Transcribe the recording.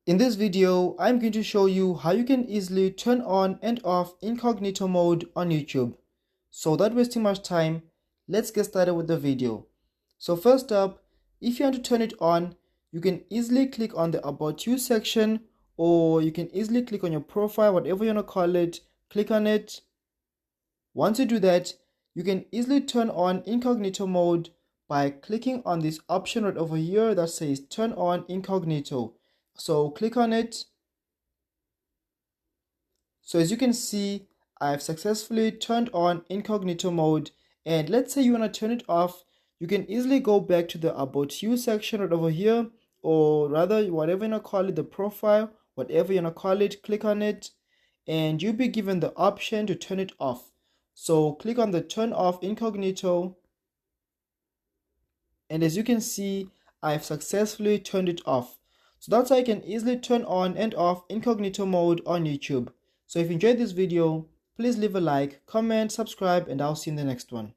In this video, I'm going to show you how you can easily turn on and off incognito mode on YouTube. So without wasting much time, let's get started with the video. So first up, if you want to turn it on, you can easily click on the About You section, or you can easily click on your profile, whatever you want to call it, click on it. Once you do that, you can easily turn on incognito mode by clicking on this option right over here that says turn on incognito. So click on it. So as you can see, I've successfully turned on incognito mode, and let's say you want to turn it off, you can easily go back to the About You section right over here, or rather whatever you want to call it, the profile, whatever you want to call it, click on it, and you'll be given the option to turn it off. So click on the turn off incognito, and as you can see, I've successfully turned it off. So that's how you can easily turn on and off incognito mode on YouTube. So if you enjoyed this video, please leave a like, comment, subscribe, and I'll see you in the next one.